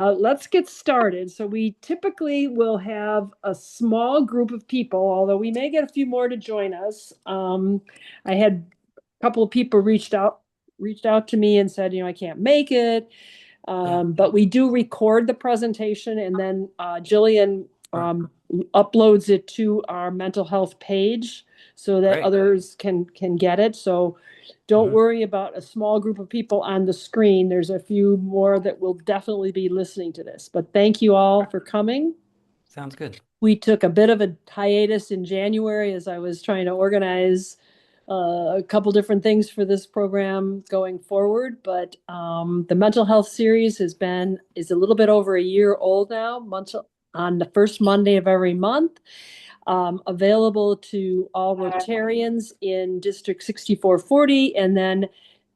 Let's get started. So we typically will have a small group of people, although we may get a few more to join us. I had a couple of people reached out to me and said, I can't make it. Yeah. But we do record the presentation, and then Jillian Sure. uploads it to our mental health page so that Great. others can get it. So don't Mhm. worry about a small group of people on the screen. There's a few more that will definitely be listening to this. But thank you all for coming. Sounds good. We took a bit of a hiatus in January as I was trying to organize a couple different things for this program going forward. But the mental health series is a little bit over a year old now. On the first Monday of every month, available to all Rotarians in District 6440, and then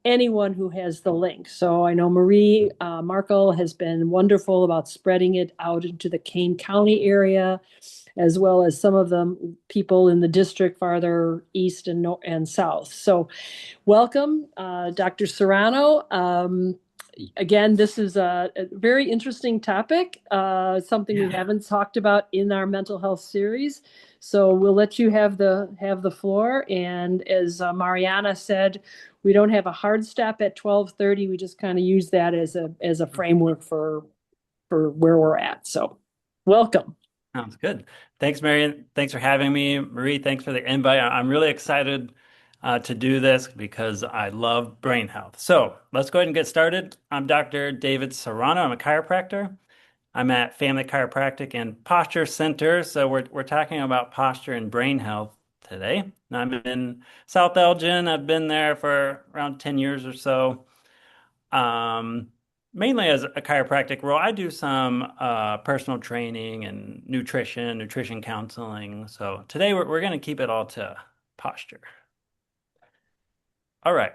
anyone who has the link. So I know Marie Markle has been wonderful about spreading it out into the Kane County area, as well as some of the people in the district farther east and south. So welcome, Dr. Serrano. Again, this is a very interesting topic, something we Yeah. haven't talked about in our mental health series. So we'll let you have the floor. And as Mariana said, we don't have a hard stop at 12:30. We just kind of use that as a framework for where we're at. So welcome. Sounds good. Thanks, Marion. Thanks for having me. Marie, thanks for the invite. I'm really excited to do this because I love brain health. So let's go ahead and get started. I'm Dr. David Serrano. I'm a chiropractor. I'm at Family Chiropractic and Posture Center. So we're talking about posture and brain health today. And I'm in South Elgin. I've been there for around 10 years or so. Um, Mainly as a chiropractic role, I do some personal training and nutrition counseling. So today we're going to keep it all to posture. All right.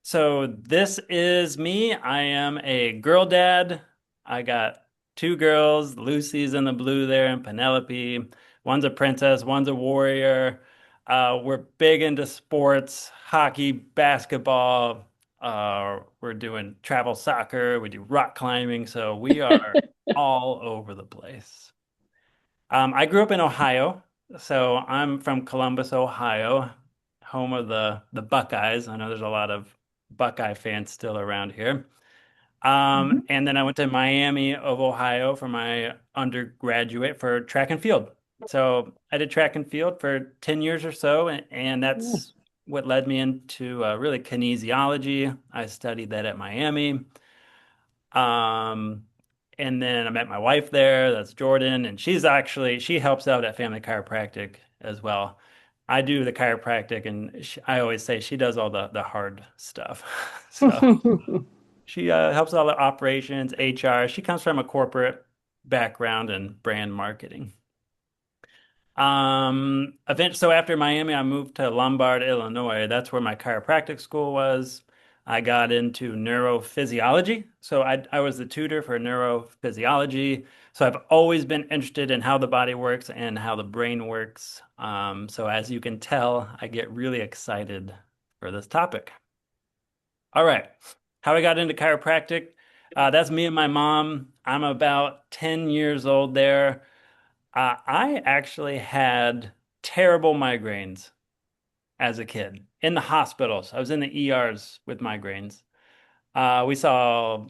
So this is me. I am a girl dad. I got two girls. Lucy's in the blue there, and Penelope. One's a princess, one's a warrior. We're big into sports, hockey, basketball. We're doing travel soccer. We do rock climbing. So we are all over the place. I grew up in Ohio, so I'm from Columbus, Ohio, home of the Buckeyes. I know there's a lot of Buckeye fans still around here. Mhm. And then I went to Miami of Ohio for my undergraduate for track and field. So I did track and field for 10 years or so, and Yeah. that's what led me into really kinesiology. I studied that at Miami. Um, and then I met my wife there. That's Jordan, and she helps out at Family Chiropractic as well. I do the chiropractic, and I always say she does all the hard stuff. So she helps all the operations, HR. She comes from a corporate background and brand marketing. So after Miami, I moved to Lombard, Illinois. That's where my chiropractic school was. I got into neurophysiology. So I was the tutor for neurophysiology. So I've always been interested in how the body works and how the brain works. So as you can tell, I get really excited for this topic. All right. How I got into chiropractic. That's me and my mom. I'm about 10 years old there. I actually had terrible migraines as a kid in the hospitals. I was in the ERs with migraines. We saw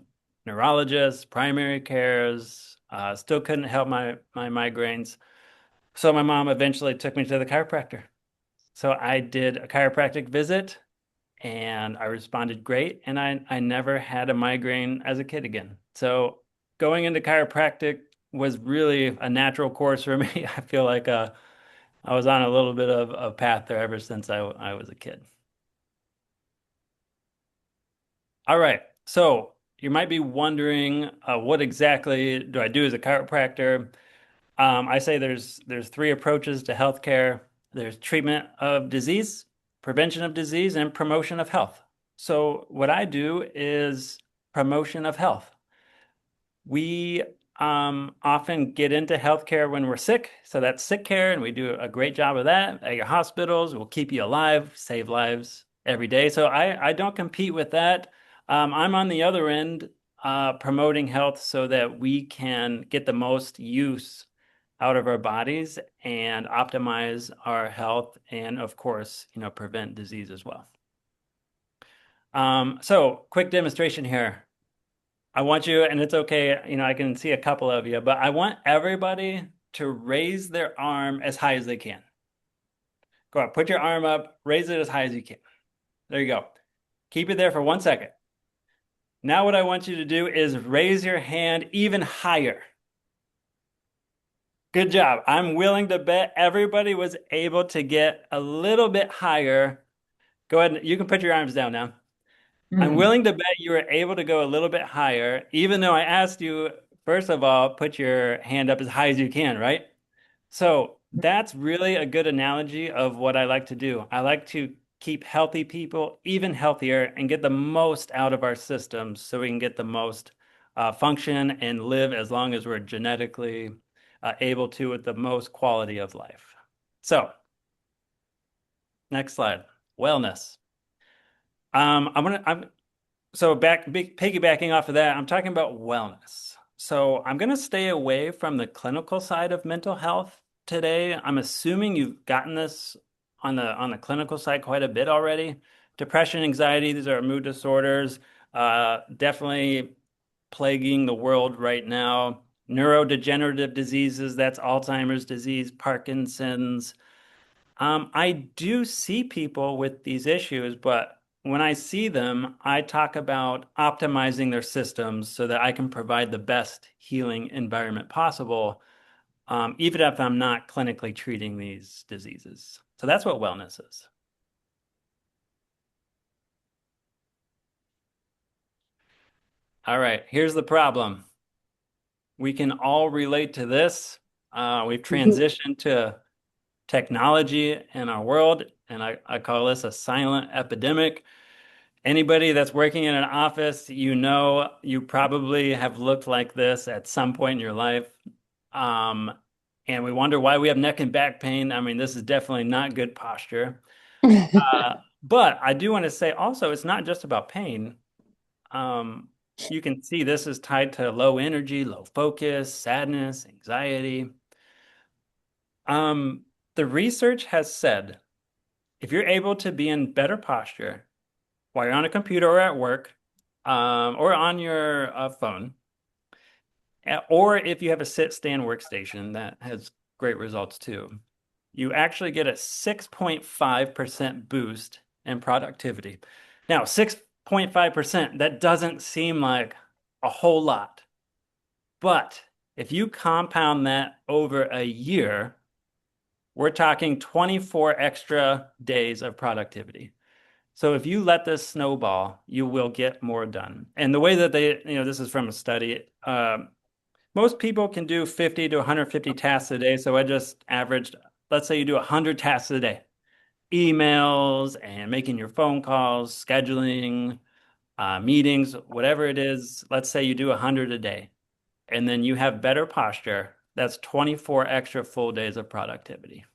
neurologists, primary cares, still couldn't help my migraines. So my mom eventually took me to the chiropractor. So I did a chiropractic visit and I responded great. And I never had a migraine as a kid again. So going into chiropractic was really a natural course for me. I feel like I was on a little bit of a path there ever since I was a kid. All right. So you might be wondering, what exactly do I do as a chiropractor? I say there's three approaches to healthcare. There's treatment of disease, prevention of disease, and promotion of health. So what I do is promotion of health. We often get into healthcare when we're sick, so that's sick care, and we do a great job of that at your hospitals. We'll keep you alive, save lives every day. So I don't compete with that. I'm on the other end. promoting health so that we can get the most use out of our bodies and optimize our health and, of course, prevent disease as well. So quick demonstration here. I want you, and it's okay, I can see a couple of you, but I want everybody to raise their arm as high as they can. Go ahead, put your arm up, raise it as high as you can. There you go. Keep it there for 1 second. Now what I want you to do is raise your hand even higher. Good job. I'm willing to bet everybody was able to get a little bit higher. Go ahead, you can put your arms down now. I'm Mm. willing to bet you were able to go a little bit higher, even though I asked you, first of all, put your hand up as high as you can, right? So that's really a good analogy of what I like to do. I like to keep healthy people even healthier and get the most out of our systems so we can get the most function and live as long as we're genetically able to with the most quality of life. So, next slide. Wellness. So piggybacking off of that, I'm talking about wellness. So I'm going to stay away from the clinical side of mental health today. I'm assuming you've gotten this on the clinical side quite a bit already. Depression, anxiety, these are mood disorders, definitely plaguing the world right now. Neurodegenerative diseases, that's Alzheimer's disease, Parkinson's. I do see people with these issues, but when I see them, I talk about optimizing their systems so that I can provide the best healing environment possible, even if I'm not clinically treating these diseases. So that's what wellness is. All right, here's the problem. We can all relate to this. We've transitioned to technology in our world, and I call this a silent epidemic. Anybody that's working in an office, you probably have looked like this at some point in your life. Um, and we wonder why we have neck and back pain. I mean, this is definitely not good posture. But I do want to say also, it's not just about pain. Um, you can see this is tied to low energy, low focus, sadness, anxiety. Um, the research has said if you're able to be in better posture, while you're on a computer or at work, or on your phone, or if you have a sit-stand workstation, that has great results too. You actually get a 6.5% boost in productivity. Now, 6.5%, that doesn't seem like a whole lot, but if you compound that over a year, we're talking 24 extra days of productivity. So if you let this snowball, you will get more done. And the way that this is from a study, most people can do 50 to 150 tasks a day. So I just averaged, let's say you do 100 tasks a day, emails and making your phone calls, scheduling, meetings, whatever it is. Let's say you do 100 a day, and then you have better posture. That's 24 extra full days of productivity.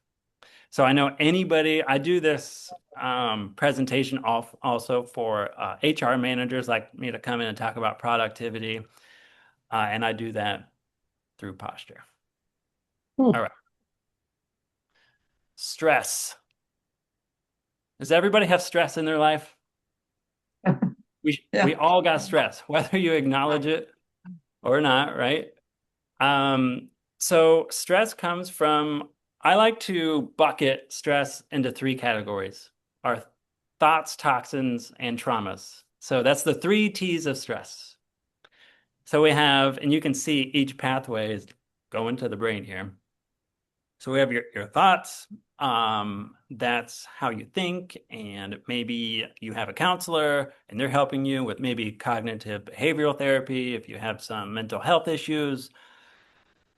So I know I do this presentation also for HR managers like me to come in and talk about productivity. And I do that through posture. Hmm. All right. Stress. Does everybody have stress in their life? We Yeah. all got stress, whether you acknowledge it or not, right? Um, so stress comes from, I like to bucket stress into three categories: our thoughts, toxins, and traumas. So that's the three T's of stress. So we have, and you can see each pathway is going to the brain here. So we have your thoughts. That's how you think, and maybe you have a counselor and they're helping you with maybe cognitive behavioral therapy if you have some mental health issues.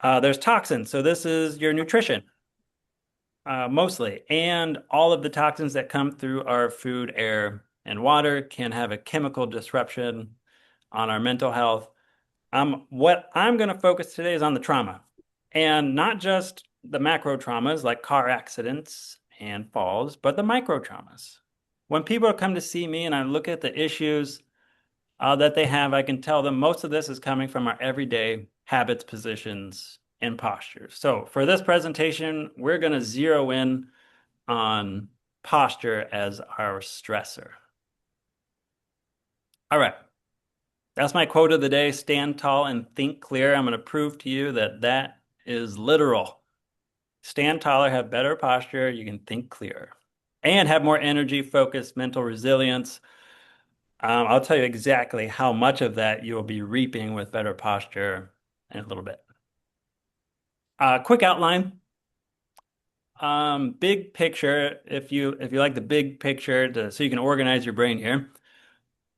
There's toxins. So this is your nutrition, mostly. And all of the toxins that come through our food, air, and water can have a chemical disruption on our mental health. What I'm going to focus today is on the trauma, and not just the macro traumas like car accidents and falls, but the micro traumas. When people come to see me and I look at the issues, that they have. I can tell them most of this is coming from our everyday habits, positions, and postures. So for this presentation, we're going to zero in on posture as our stressor. All right. That's my quote of the day. Stand tall and think clear. I'm going to prove to you that that is literal. Stand taller, have better posture, you can think clearer, and have more energy, focus, mental resilience. I'll tell you exactly how much of that you'll be reaping with better posture in a little bit. Quick outline. Big picture, if you like the big picture so you can organize your brain here.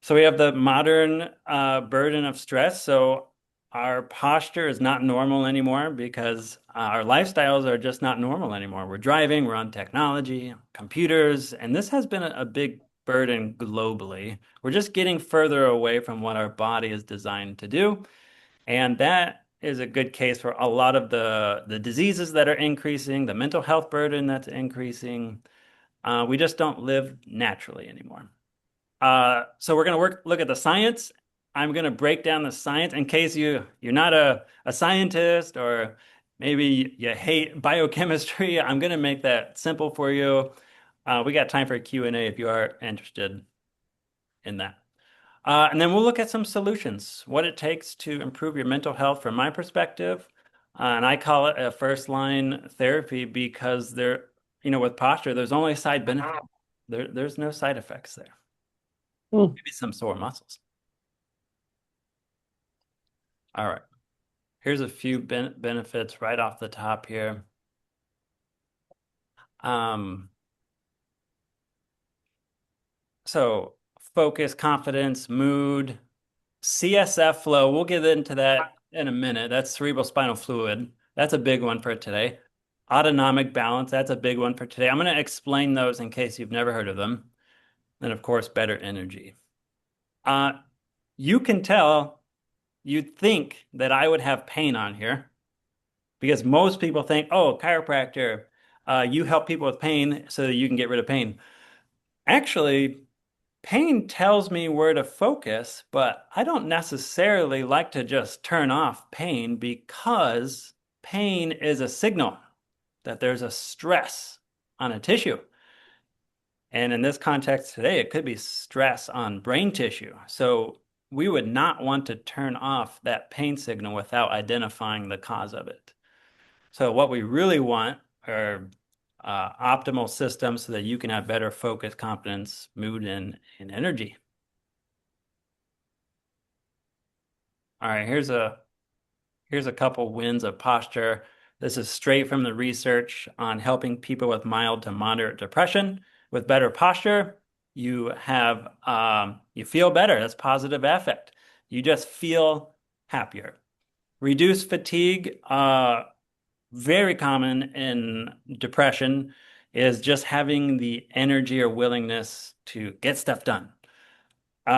So we have the modern burden of stress. So our posture is not normal anymore because our lifestyles are just not normal anymore. We're driving, we're on technology, computers, and this has been a big burden globally. We're just getting further away from what our body is designed to do. And that is a good case for a lot of the diseases that are increasing, the mental health burden that's increasing. We just don't live naturally anymore. So we're going to look at the science. I'm going to break down the science in case you're not a scientist or maybe you hate biochemistry. I'm going to make that simple for you. We got time for a Q&A if you are interested in that. And then we'll look at some solutions, what it takes to improve your mental health from my perspective. And I call it a first line therapy because with posture, there's only side benefit. There's no side effects there. Mm. Maybe some sore muscles. All right. Here's a few benefits right off the top here. Um, so focus, confidence, mood, CSF flow. We'll get into that in a minute. That's cerebral spinal fluid. That's a big one for today. Autonomic balance. That's a big one for today. I'm going to explain those in case you've never heard of them. And of course, better energy. Uh, you can tell you'd think that I would have pain on here, because most people think, oh, chiropractor, you help people with pain so that you can get rid of pain. Actually, pain tells me where to focus, but I don't necessarily like to just turn off pain because pain is a signal that there's a stress on a tissue. And in this context today, it could be stress on brain tissue. So we would not want to turn off that pain signal without identifying the cause of it. So what we really want are optimal systems so that you can have better focus, confidence, mood, and energy. All right, here's a couple wins of posture. This is straight from the research on helping people with mild to moderate depression. With better posture, you feel better. That's positive affect. You just feel happier. Reduce fatigue. Very common in depression is just having the energy or willingness to get stuff done.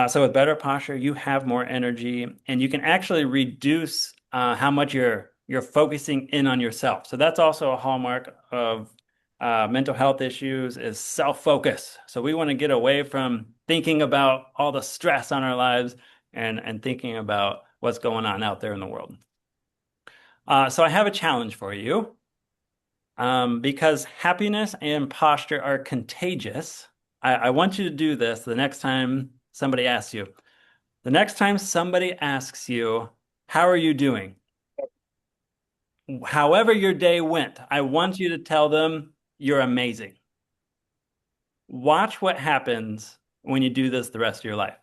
So with better posture, you have more energy, and you can actually reduce how much you're focusing in on yourself. So that's also a hallmark of mental health issues is self-focus. So we want to get away from thinking about all the stress on our lives and thinking about what's going on out there in the world. So I have a challenge for you. Because happiness and posture are contagious, I want you to do this the next time somebody asks you. The next time somebody asks you, how are you doing? However your day went, I want you to tell them you're amazing. Watch what happens when you do this the rest of your life.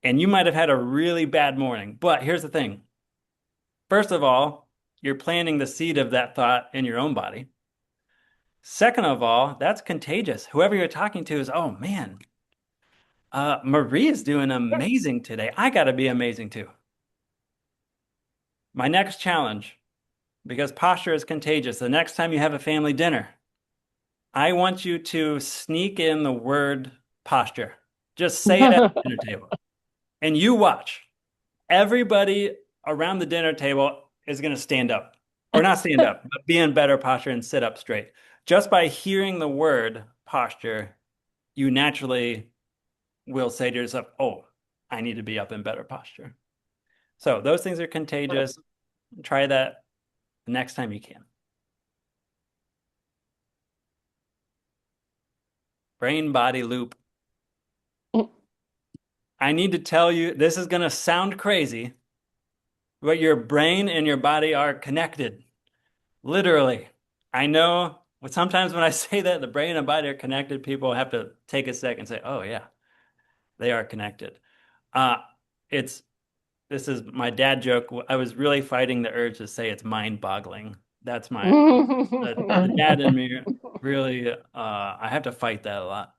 And you might have had a really bad morning, but here's the thing. First of all, you're planting the seed of that thought in your own body. Second of all, that's contagious. Whoever you're talking to is, oh man, Marie is doing amazing today. I got to be amazing too. My next challenge, because posture is contagious, the next time you have a family dinner, I want you to sneak in the word posture. Just say it at the dinner table. And you watch. Everybody around the dinner table is going to stand up, or not stand up, but be in better posture and sit up straight. Just by hearing the word posture, you naturally will say to yourself, oh, I need to be up in better posture. So those things are contagious. Try that the next time you can. Brain body loop. I need to tell you, this is going to sound crazy, but your brain and your body are connected. Literally. I know sometimes when I say that the brain and body are connected, people have to take a second and say, oh, yeah, they are connected. Uh, it's This is my dad joke. I was really fighting the urge to say it's mind-boggling. That's the dad in me really I have to fight that a lot.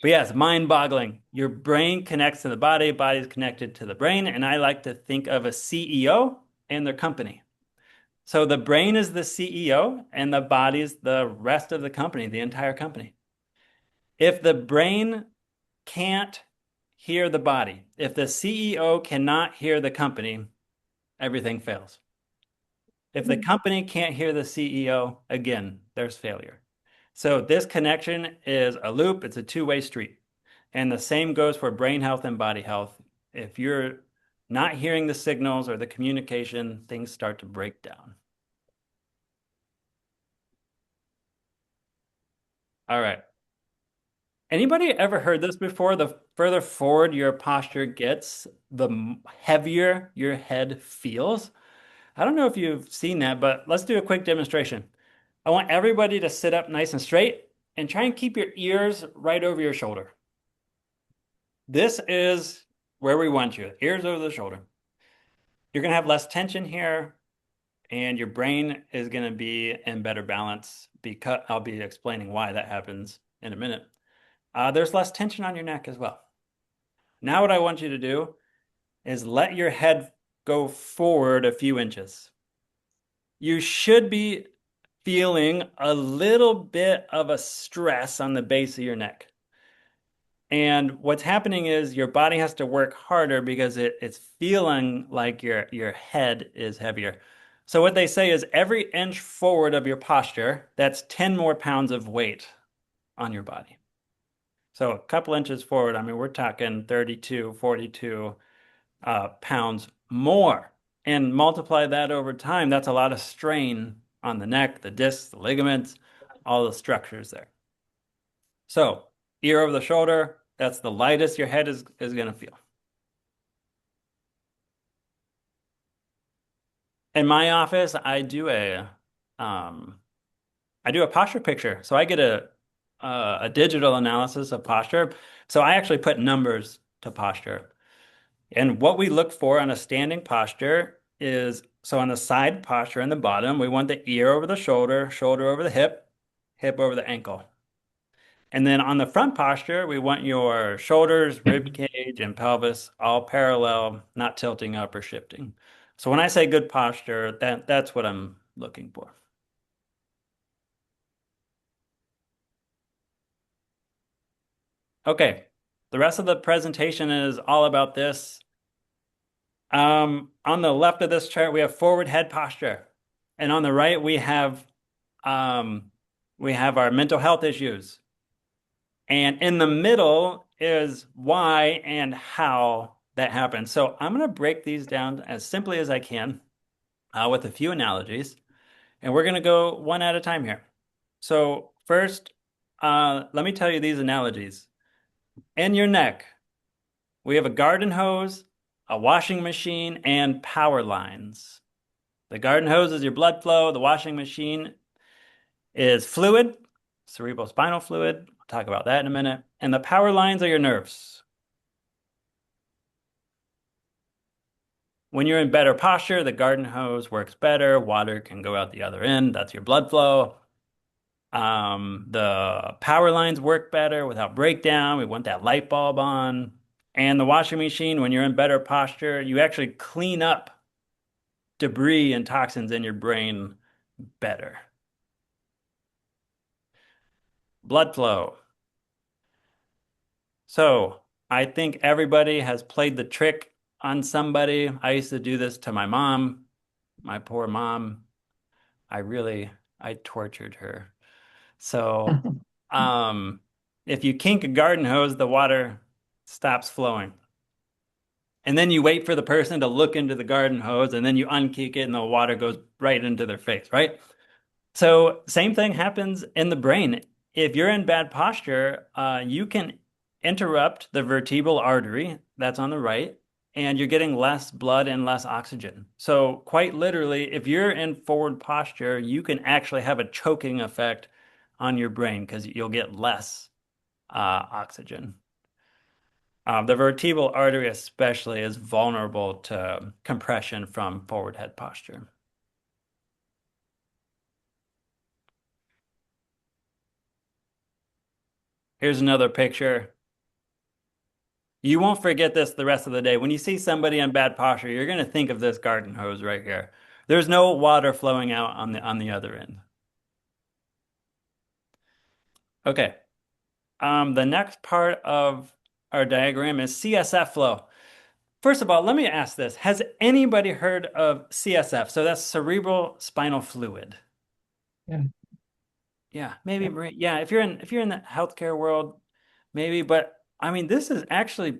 But yes, mind-boggling. Your brain connects to the body, body's connected to the brain, and I like to think of a CEO and their company. So the brain is the CEO and the body is the rest of the company, the entire company. If the brain can't hear the body, if the CEO cannot hear the company, everything fails. If the company can't hear the CEO, again, there's failure. So this connection is a loop, it's a two-way street. And the same goes for brain health and body health. If you're not hearing the signals or the communication, things start to break down. All right. Anybody ever heard this before? The further forward your posture gets, the heavier your head feels. I don't know if you've seen that, but let's do a quick demonstration. I want everybody to sit up nice and straight and try and keep your ears right over your shoulder. This is where we want you, ears over the shoulder. You're going to have less tension here, and your brain is going to be in better balance because I'll be explaining why that happens in a minute. There's less tension on your neck as well. Now, what I want you to do is let your head go forward a few inches. You should be feeling a little bit of a stress on the base of your neck. And what's happening is your body has to work harder because it's feeling like your head is heavier. So what they say is every inch forward of your posture, that's 10 more pounds of weight on your body. So a couple inches forward, I mean, we're talking 32, 42 pounds more. And multiply that over time, that's a lot of strain on the neck, the discs, the ligaments, all the structures there. So ear over the shoulder, that's the lightest your head is going to feel. In my office, um, I do a posture picture. So I get a digital analysis of posture. So I actually put numbers to posture. And what we look for on a standing posture is, so on the side posture in the bottom, we want the ear over the shoulder, shoulder over the hip, hip over the ankle. And then on the front posture, we want your shoulders, rib cage, and pelvis all parallel, not tilting up or shifting. So when I say good posture, that's what I'm looking for. Okay, the rest of the presentation is all about this. On the left of this chart, we have forward head posture, and on the right, um, we have our mental health issues. And in the middle is why and how that happens. So I'm going to break these down as simply as I can with a few analogies. And we're going to go one at a time here. So first, let me tell you these analogies. In your neck, we have a garden hose, a washing machine, and power lines. The garden hose is your blood flow. The washing machine is fluid, cerebral spinal fluid. I'll talk about that in a minute. And the power lines are your nerves. When you're in better posture, the garden hose works better. Water can go out the other end. That's your blood flow. The power lines work better without breakdown. We want that light bulb on. And the washing machine, when you're in better posture, you actually clean up debris and toxins in your brain better. Blood flow. So I think everybody has played the trick on somebody. I used to do this to my mom, my poor mom. I tortured her. So, um, if you kink a garden hose, the water stops flowing. And then you wait for the person to look into the garden hose and then you unkick it and the water goes right into their face, right? So same thing happens in the brain. If you're in bad posture, you can interrupt the vertebral artery that's on the right, and you're getting less blood and less oxygen. So quite literally, if you're in forward posture, you can actually have a choking effect on your brain because you'll get less oxygen. The vertebral artery especially is vulnerable to compression from forward head posture. Here's another picture. You won't forget this the rest of the day. When you see somebody in bad posture, you're going to think of this garden hose right here. There's no water flowing out on the other end. Okay. The next part of our diagram is CSF flow. First of all, let me ask this. Has anybody heard of CSF? So that's cerebral spinal fluid. Yeah. Yeah, maybe Yep. yeah, if you're in the healthcare world, maybe, but I mean this is actually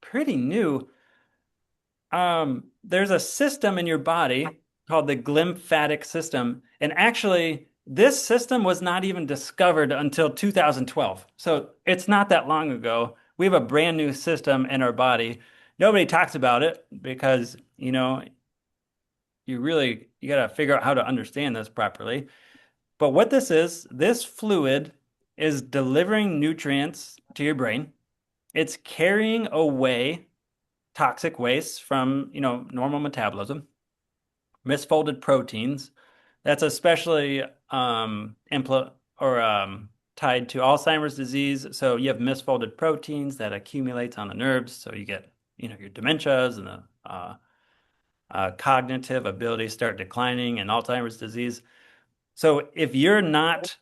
pretty new. There's a system in your body called the glymphatic system. And actually, this system was not even discovered until 2012. So it's not that long ago. We have a brand new system in our body. Nobody talks about it because, you got to figure out how to understand this properly. But what this fluid is delivering nutrients to your brain. It's carrying away toxic waste from, normal metabolism, misfolded proteins. That's especially impl or tied to Alzheimer's disease. So you have misfolded proteins that accumulates on the nerves. So you get, your dementias and the cognitive abilities start declining in Alzheimer's disease. So if you're not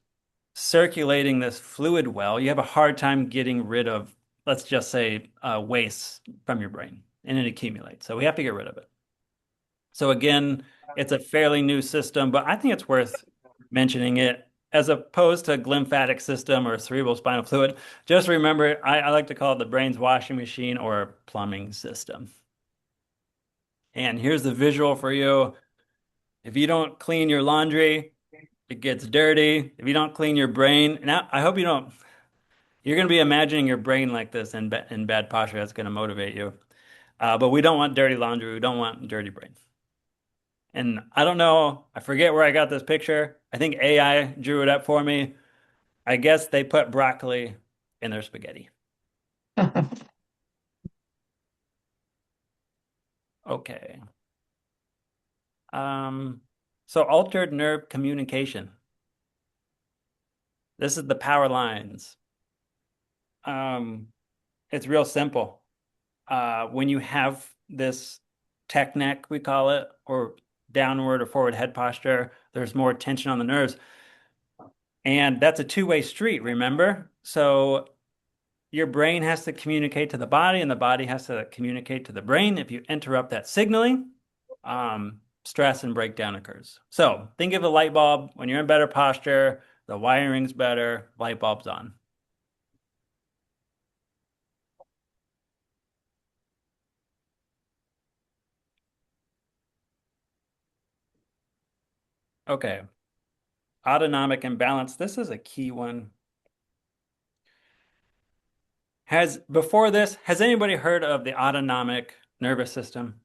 circulating this fluid well, you have a hard time getting rid of, let's just say, waste from your brain, and it accumulates. So we have to get rid of it. So again, it's a fairly new system, but I think it's worth mentioning it as opposed to a glymphatic system or cerebral spinal fluid. Just remember, I like to call it the brain's washing machine or plumbing system. And here's the visual for you. If you don't clean your laundry, it gets dirty. If you don't clean your brain, now I hope you don't. You're going to be imagining your brain like this in bad posture. That's going to motivate you. But we don't want dirty laundry. We don't want dirty brain. And I don't know, I forget where I got this picture. I think AI drew it up for me. I guess they put broccoli in their spaghetti. Okay. Um, so altered nerve communication. This is the power lines. Um, it's real simple. When you have this tech neck, we call it, or downward or forward head posture, there's more tension on the nerves. And that's a two-way street, remember? So your brain has to communicate to the body, and the body has to communicate to the brain. If you interrupt that signaling, stress and breakdown occurs. So think of a light bulb. When you're in better posture, the wiring's better, light bulb's on. Okay. Autonomic imbalance. This is a key one. Has anybody heard of the autonomic nervous system?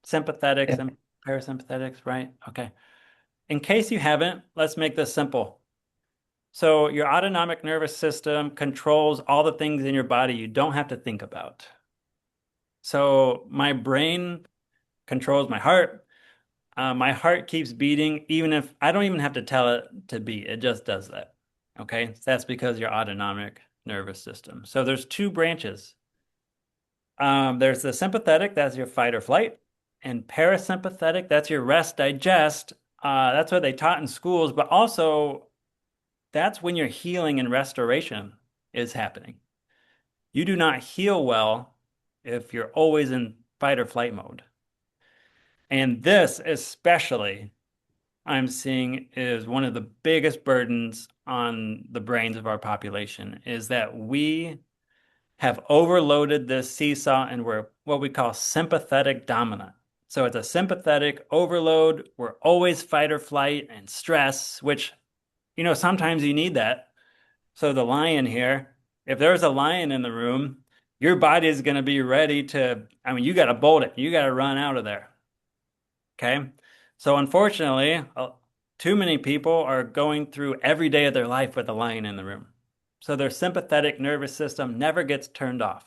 Sympathetics Yeah. and parasympathetics, right? Okay. In case you haven't, let's make this simple. So your autonomic nervous system controls all the things in your body you don't have to think about. So my brain controls my heart. My heart keeps beating even if I don't even have to tell it to beat. It just does that. Okay? So that's because your autonomic nervous system. So there's two branches. There's the sympathetic, that's your fight or flight, and parasympathetic, that's your rest, digest. That's what they taught in schools, but also that's when your healing and restoration is happening. You do not heal well if you're always in fight or flight mode. And this, especially, I'm seeing is one of the biggest burdens on the brains of our population is that we have overloaded this seesaw and we're what we call sympathetic dominant. So it's a sympathetic overload. We're always fight or flight and stress, which, sometimes you need that. So the lion here, if there's a lion in the room, your body is going to be ready to, you got to bolt it. You got to run out of there. Okay. So unfortunately, too many people are going through every day of their life with a lion in the room. So their sympathetic nervous system never gets turned off.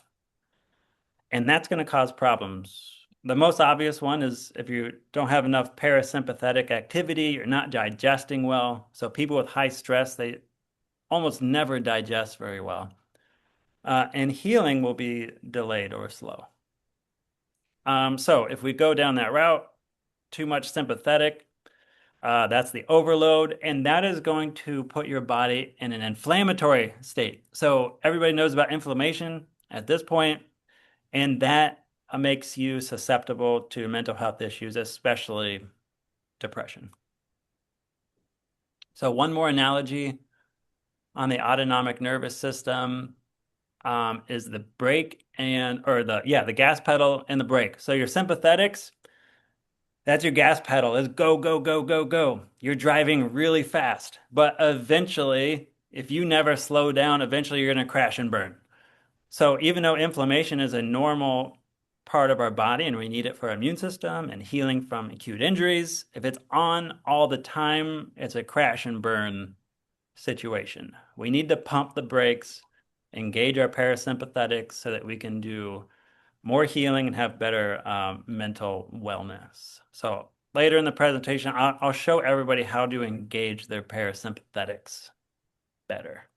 And that's going to cause problems. The most obvious one is if you don't have enough parasympathetic activity, you're not digesting well. So people with high stress, they almost never digest very well. And healing will be delayed or slow. So if we go down that route, too much sympathetic, that's the overload, and that is going to put your body in an inflammatory state. So everybody knows about inflammation at this point, and that makes you susceptible to mental health issues, especially depression. So one more analogy on the autonomic nervous system is the brake the gas pedal and the brake. So your sympathetics, that's your gas pedal, is go, go, go, go, go. You're driving really fast, but eventually, if you never slow down, eventually you're going to crash and burn. So even though inflammation is a normal part of our body and we need it for our immune system and healing from acute injuries, if it's on all the time, it's a crash and burn situation. We need to pump the brakes, engage our parasympathetics so that we can do more healing and have better mental wellness. So later in the presentation, I'll show everybody how to engage their parasympathetics better.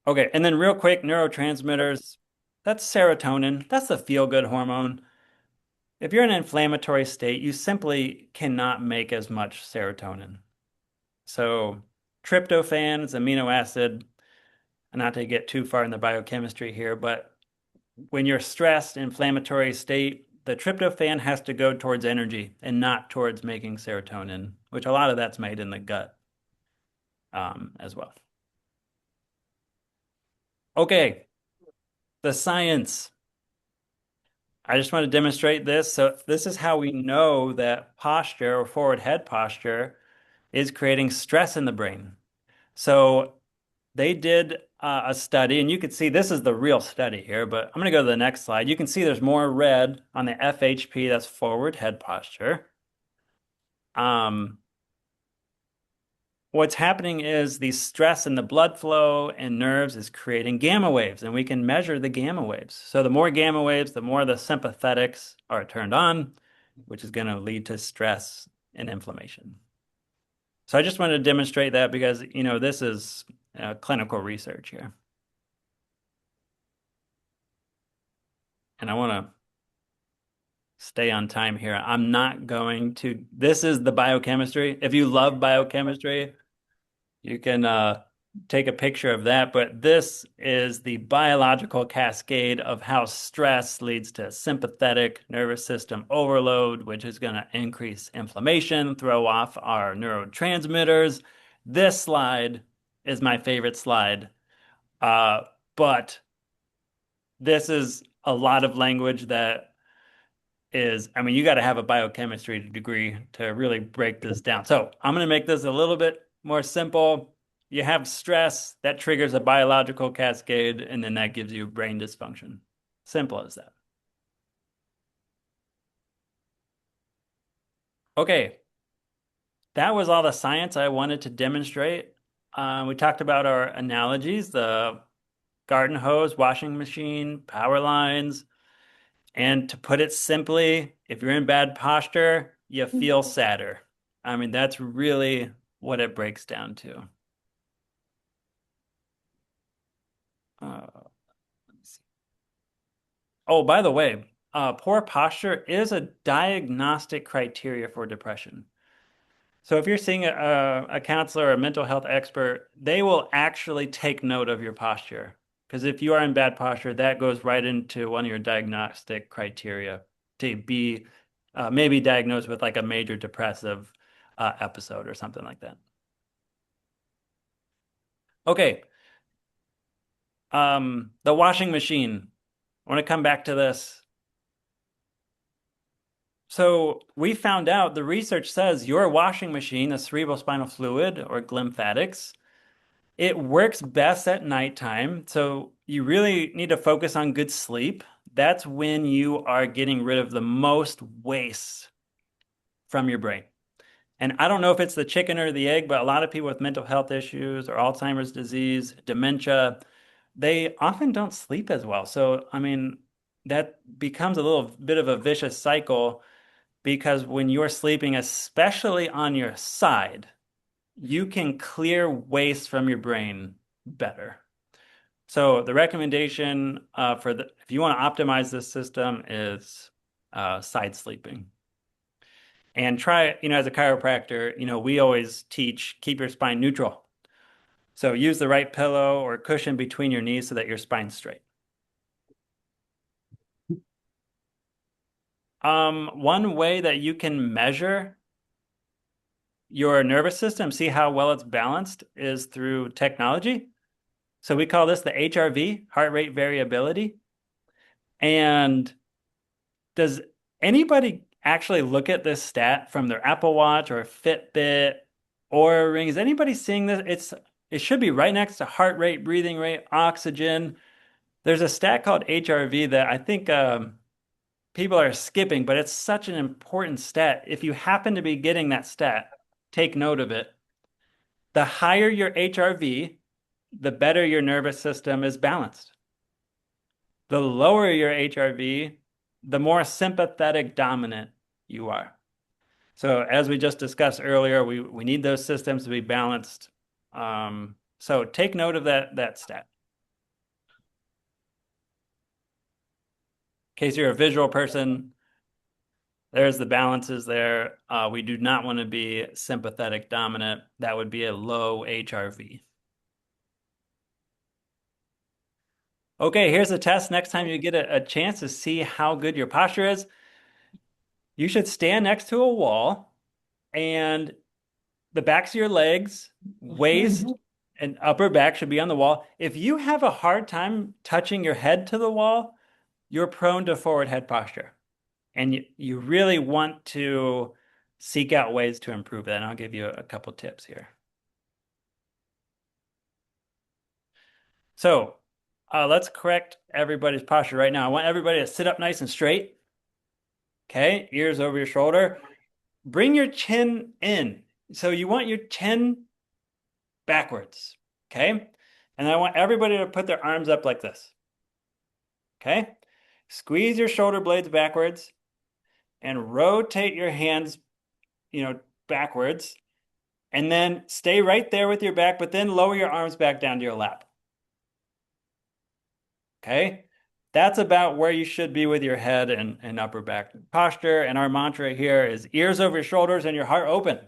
Okay, and then real quick, neurotransmitters, that's serotonin. That's the feel-good hormone. If you're in an inflammatory state, you simply cannot make as much serotonin. So tryptophan is amino acid, not to get too far in the biochemistry here, but when you're stressed, inflammatory state, the tryptophan has to go towards energy and not towards making serotonin, which a lot of that's made in the gut as well. Okay, the science. I just want to demonstrate this. So this is how we know that posture or forward head posture is creating stress in the brain. So they did a study, and you can see this is the real study here, but I'm going to go to the next slide. You can see there's more red on the FHP, that's forward head posture. Um, what's happening is the stress in the blood flow and nerves is creating gamma waves, and we can measure the gamma waves. So the more gamma waves, the more the sympathetics are turned on, which is going to lead to stress and inflammation. So I just wanted to demonstrate that because, this is clinical research here. And I want to stay on time here. I'm not going to, this is the biochemistry. If you love biochemistry, you can take a picture of that. But this is the biological cascade of how stress leads to sympathetic nervous system overload, which is going to increase inflammation, throw off our neurotransmitters. This slide is my favorite slide. But this is a lot of language that you got to have a biochemistry degree to really break this down. So I'm going to make this a little bit more simple. You have stress, that triggers a biological cascade, and then that gives you brain dysfunction. Simple as that. Okay, that was all the science I wanted to demonstrate. We talked about our analogies, the garden hose, washing machine, power lines. And to put it simply, if you're in bad posture, you feel sadder. That's really what it breaks down to. Uh, oh, by the way, poor posture is a diagnostic criteria for depression. So if you're seeing a counselor or a mental health expert, they will actually take note of your posture. Because if you are in bad posture, that goes right into one of your diagnostic criteria to be maybe diagnosed with like a major depressive episode or something like that. Okay, The washing machine. I want to come back to this. So we found out the research says your washing machine, the cerebrospinal fluid or lymphatics, it works best at nighttime. So you really need to focus on good sleep. That's when you are getting rid of the most waste from your brain. And I don't know if it's the chicken or the egg, but a lot of people with mental health issues or Alzheimer's disease, dementia, they often don't sleep as well. So, I mean, that becomes a little bit of a vicious cycle because when you're sleeping, especially on your side, you can clear waste from your brain better. So the recommendation if you want to optimize this system is side sleeping. And try, as a chiropractor, we always teach keep your spine neutral. So use the right pillow or cushion between your knees so that your spine's straight. One way that you can measure your nervous system, see how well it's balanced, is through technology. So we call this the HRV, heart rate variability. And does anybody actually look at this stat from their Apple Watch or Fitbit or Ring? Is anybody seeing this? It should be right next to heart rate, breathing rate, oxygen. There's a stat called HRV that I think people are skipping, but it's such an important stat. If you happen to be getting that stat, take note of it. The higher your HRV, the better your nervous system is balanced. The lower your HRV, the more sympathetic dominant you are. So as we just discussed earlier, we need those systems to be balanced. So take note of that stat. In case you're a visual person, there's the balances there. We do not want to be sympathetic dominant. That would be a low HRV. Okay, here's a test. Next time you get a chance to see how good your posture is, you should stand next to a wall and the backs of your legs, waist, and upper back should be on the wall. If you have a hard time touching your head to the wall, you're prone to forward head posture. And you really want to seek out ways to improve that. And I'll give you a couple tips here. So let's correct everybody's posture right now. I want everybody to sit up nice and straight. Okay, ears over your shoulder. Bring your chin in. So you want your chin backwards. Okay, and I want everybody to put their arms up like this. Okay, squeeze your shoulder blades backwards and rotate your hands, backwards. And then stay right there with your back, but then lower your arms back down to your lap. Okay? That's about where you should be with your head and upper back posture. And our mantra here is ears over your shoulders and your heart open.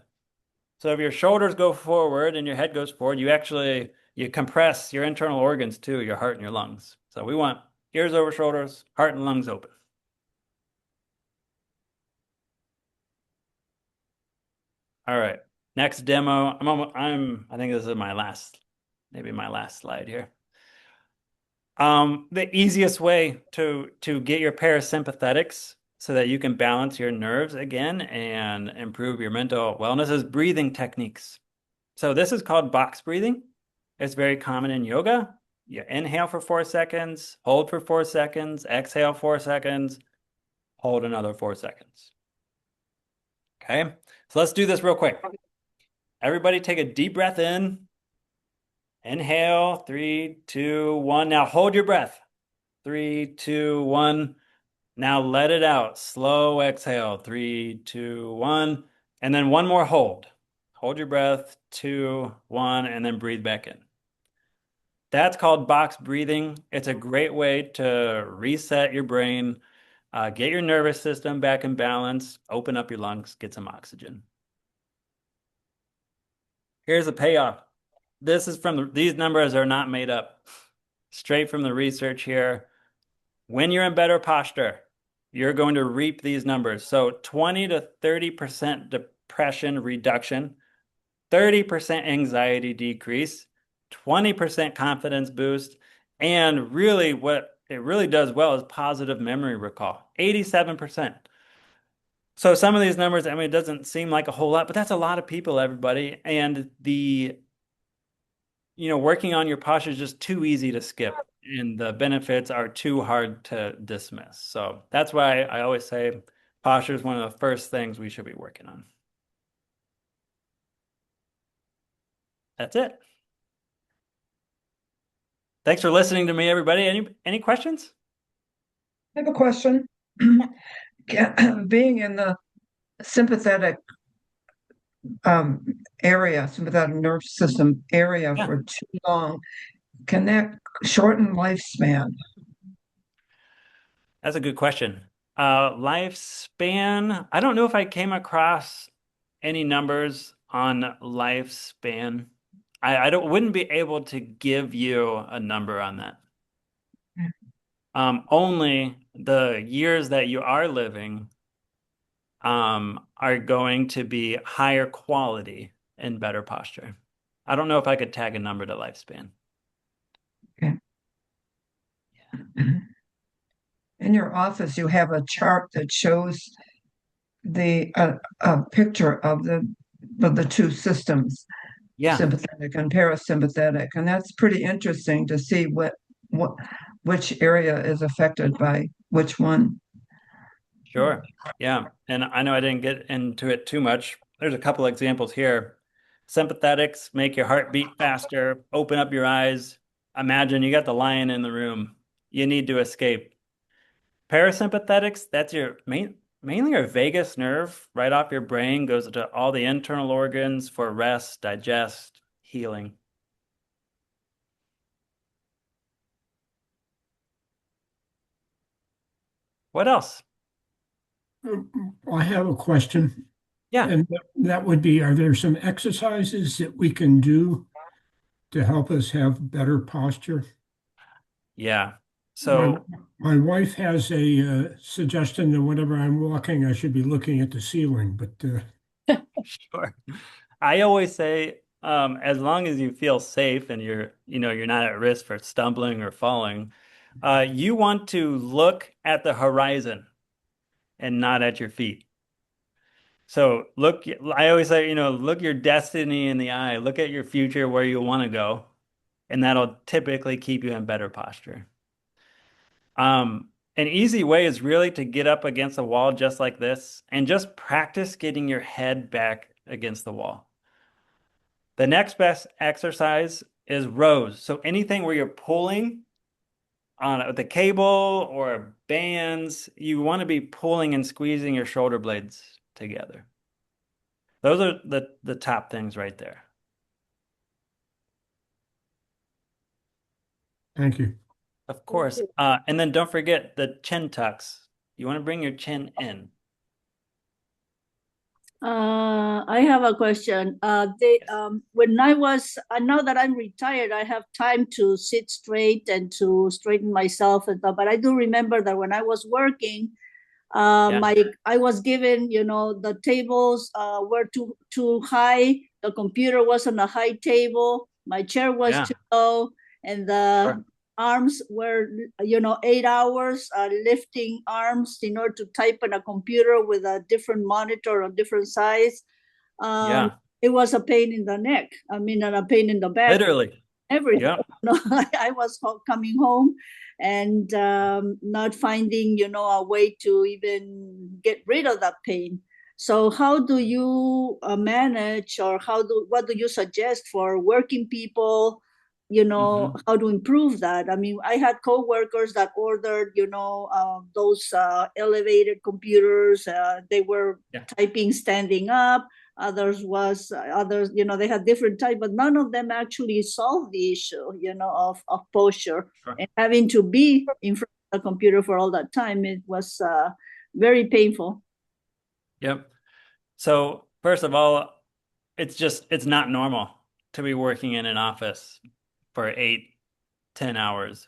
So if your shoulders go forward and your head goes forward, you compress your internal organs too, your heart and your lungs. So we want ears over shoulders, heart and lungs open. All right. Next demo. I think this is maybe my last slide here. The easiest way to get your parasympathetics so that you can balance your nerves again and improve your mental wellness is breathing techniques. So this is called box breathing. It's very common in yoga. You inhale for 4 seconds, hold for 4 seconds, exhale 4 seconds, hold another 4 seconds. Okay, so let's do this real quick. Everybody take a deep breath in. Inhale, 3, 2, 1. Now hold your breath. 3, 2, 1. Now let it out. Slow exhale. 3, 2, 1. And then one more hold. Hold your breath. 2, 1, and then breathe back in. That's called box breathing. It's a great way to reset your brain, get your nervous system back in balance, open up your lungs, get some oxygen. Here's the payoff. These numbers are not made up. Straight from the research here. When you're in better posture, you're going to reap these numbers. So 20 to 30% depression reduction, 30% anxiety decrease, 20% confidence boost, And really, what it really does well is positive memory recall, 87%. So some of these numbers, I mean, it doesn't seem like a whole lot, but that's a lot of people, everybody. And working on your posture is just too easy to skip, and the benefits are too hard to dismiss. So that's why I always say posture is one of the first things we should be working on. That's it. Thanks for listening to me, everybody. Any questions? I have a question. Being in the sympathetic um, sympathetic nerve system area Yeah, for too long, can that shorten lifespan? that's a good question. Lifespan, I don't know if I came across any numbers on lifespan. I don't wouldn't be able to give you a number on that. Only the years that you are living are going to be higher quality and better posture. I don't know if I could tag a number to lifespan. Okay. In your office, you have a chart that shows the a picture of the two systems, Yeah, sympathetic and parasympathetic, and that's pretty interesting to see what which area is affected by which one. sure. Yeah. And I know I didn't get into it too much. There's a couple examples here. Sympathetics make your heart beat faster, open up your eyes. Imagine you got the lion in the room. You need to escape. Parasympathetics, that's mainly your vagus nerve right off your brain, goes to all the internal organs for rest, digest, healing. What else? I have a question, Yeah, and that would be, are there some exercises that we can do to help us have better posture? yeah. My So, my wife has a suggestion that whenever I'm walking, I should be looking at the ceiling, but sure. I always say, as long as you feel safe and you're not at risk for stumbling or falling, you want to look at the horizon and not at your feet. So I always say, look your destiny in the eye, look at your future where you want to go, and that'll typically keep you in better posture. An easy way is really to get up against a wall just like this and just practice getting your head back against the wall. The next best exercise is rows. So anything where you're pulling on the cable or bands, you want to be pulling and squeezing your shoulder blades together. Those are the top things right there. thank you. Of course. And then don't forget the chin tucks. You want to bring your chin in. I have a question. Yes. When I was, now that I'm retired, I have time to sit straight and to straighten myself and stuff. But I do remember that when I was working, Yeah. I was given, the tables were too high. The computer was on a high table. My chair was Yeah. too low, and the Sure. arms were, 8 hours lifting arms in order to type on a computer with a different monitor or different size. Um, Yeah. it was a pain in the neck. I mean, and a pain in the back, Literally. everything. Yep. I was coming home and not finding, a way to even get rid of that pain. So how do you manage, or what do you suggest for working people, Hmm. how to improve that? I mean, I had coworkers that ordered, those elevated computers. They were Yeah. typing standing up. Others, they had different type, but none of them actually solved the issue, of posture. Sure. And having to be in front of the computer for all that time, it was very painful. Yep. So first of all, it's not normal to be working in an office for 8, 10 hours.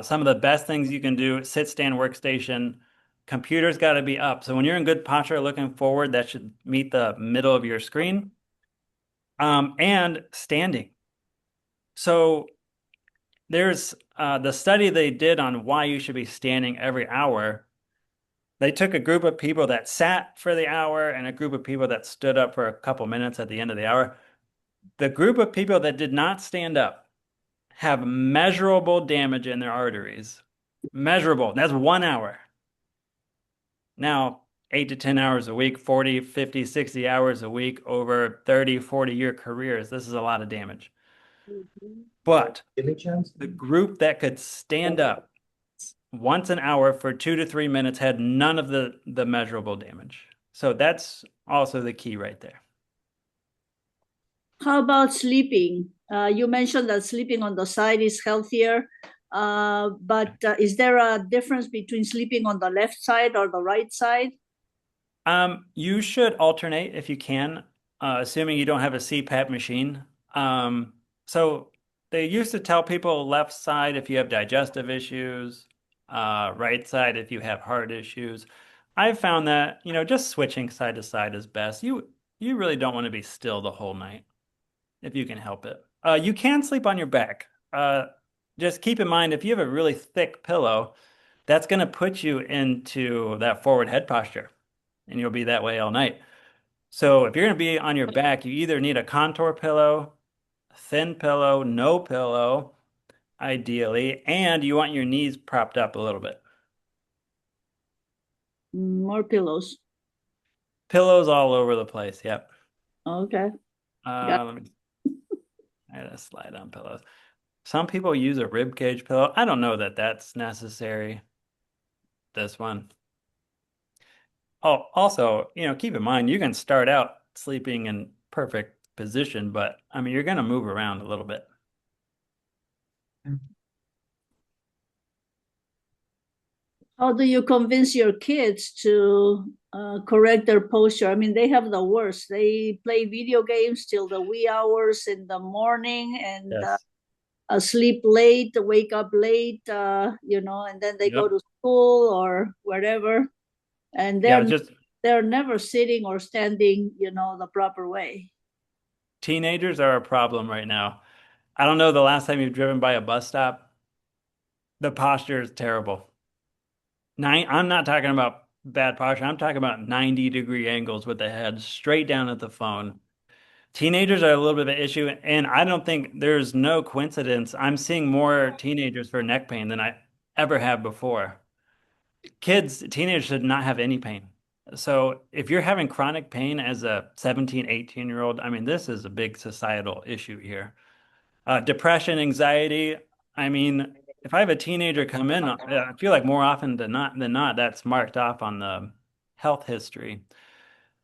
Some of the best things you can do, sit, stand, workstation, computer's got to be up. So when you're in good posture looking forward, that should meet the middle of your screen. And standing. So there's the study they did on why you should be standing every hour. They took a group of people that sat for the hour and a group of people that stood up for a couple minutes at the end of the hour. The group of people that did not stand up have measurable damage in their arteries. Measurable. That's 1 hour. Now, 8 to 10 hours a week, 40, 50, 60 hours a week over 30, 40-year careers, this is a lot of damage. But the group that could stand up once an hour for 2 to 3 minutes had none of the measurable damage. So that's also the key right there. How about sleeping? You mentioned that sleeping on the side is healthier, but is there a difference between sleeping on the left side or the right side? You should alternate if you can, assuming you don't have a CPAP machine. So they used to tell people left side if you have digestive issues, right side if you have heart issues. I've found that, just switching side to side is best. You really don't want to be still the whole night if you can help it. You can sleep on your back. Just keep in mind if you have a really thick pillow, that's going to put you into that forward head posture, and you'll be that way all night. So if you're going to be on your back, you either need a contour pillow, thin pillow, no pillow, ideally, and you want your knees propped up a little bit. More pillows. Pillows all over the place. Yep. Okay. Let me. I had a slide on pillows. Some people use a rib cage pillow. I don't know that that's necessary. This one. Oh, also, keep in mind you can start out sleeping in perfect position, but I mean you're going to move around a little bit. How do you convince your kids to correct their posture? I mean, they have the worst. They play video games till the wee hours in the morning and Yes. sleep late, wake up late, and then they go Yep. to school or wherever, and Yeah, they're never sitting or standing, the proper way. teenagers are a problem right now. I don't know the last time you've driven by a bus stop. The posture is terrible. I'm not talking about bad posture. I'm talking about 90-degree angles with the head straight down at the phone. Teenagers are a little bit of an issue, and I don't think there's no coincidence. I'm seeing more teenagers for neck pain than I ever have before. Teenagers should not have any pain. So if you're having chronic pain as a 17, 18-year-old, I mean, this is a big societal issue here. Depression, anxiety. I mean, if I have a teenager come in, I feel like more often than not, that's marked off on the health history.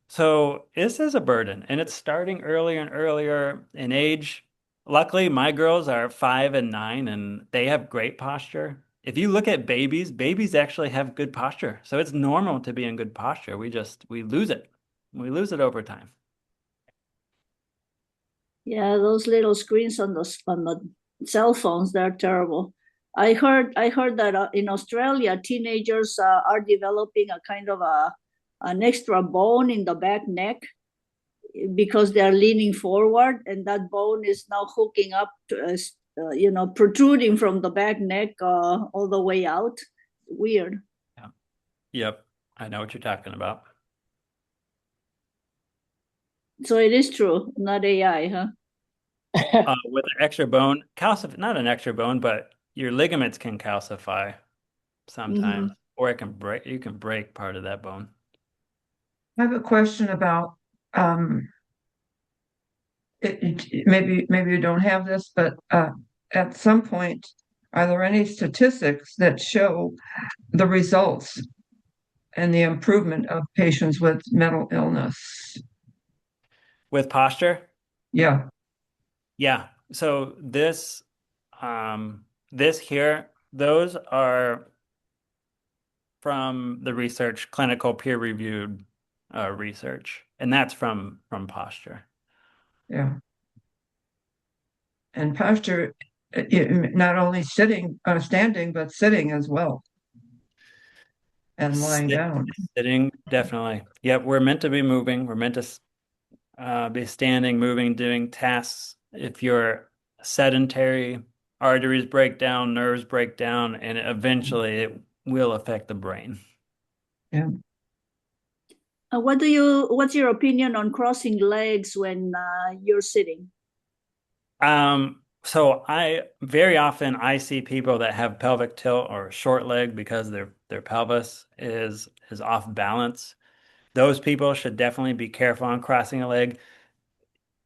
So this is a burden, and it's starting earlier and earlier in age. Luckily, my girls are 5 and 9, and they have great posture. If you look at babies actually have good posture. So it's normal to be in good posture. We lose it. We lose it over time. Yeah, those little screens on the cell phones, they're terrible. I heard that in Australia, teenagers are developing a kind of an extra bone in the back neck because they're leaning forward, and that bone is now hooking up to, protruding from the back neck all the way out. Weird. Yeah. Yep. I know what you're talking about. So it is true, not AI, huh? With an extra bone, not an extra bone, but your ligaments can calcify sometimes, or it can break. You can break part of that bone. I have a question about um, maybe you don't have this, but at some point, are there any statistics that show the results and the improvement of patients with mental illness? With posture, Yeah, yeah. So this here, those are from the research, clinical peer-reviewed research, and that's from posture. yeah. And posture, not only standing, but sitting as well, and lying down. Sitting, definitely. Yep, we're meant to be moving. We're meant to be standing, moving, doing tasks. If you're sedentary, arteries break down, nerves break down, and eventually it will affect the brain. Yeah. What's your opinion on crossing legs when you're sitting? So I very often I see people that have pelvic tilt or short leg because their pelvis is off balance. Those people should definitely be careful on crossing a leg.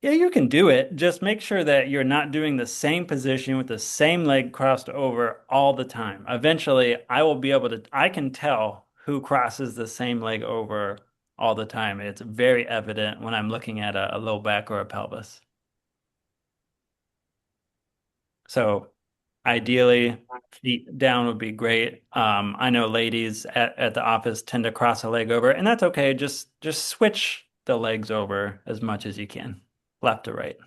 Yeah, you can do it. Just make sure that you're not doing the same position with the same leg crossed over all the time. Eventually, I will be able to, I can tell who crosses the same leg over all the time. It's very evident when I'm looking at a low back or a pelvis. So ideally, feet down would be great. I know ladies at the office tend to cross a leg over, and that's okay. Just switch the legs over as much as you can, left to right.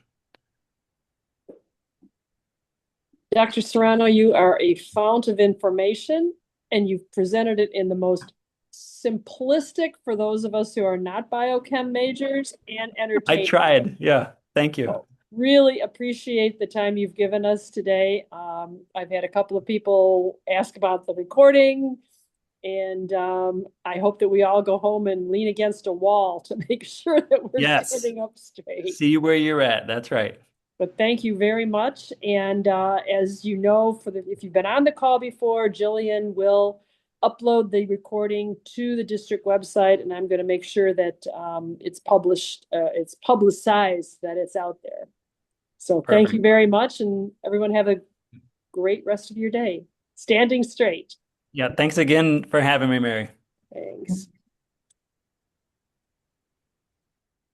Dr. Serrano, you are a fount of information, and you've presented it in the most simplistic for those of us who are not biochem majors and I entertaining. tried. Yeah. Thank you. So really appreciate the time you've given us today. I've had a couple of people ask about the recording, and I hope that we all go home and lean against a wall to make sure that we're Yes. standing up straight. See where you're at. That's right. But thank you very much. And as you know, if you've been on the call before, Jillian will upload the recording to the district website, and I'm going to make sure that it's published, it's publicized that it's out there. So thank you Perfect. very much, and everyone have a great rest of your day. Standing straight. Yeah. Thanks again for having me, Mary. Thanks.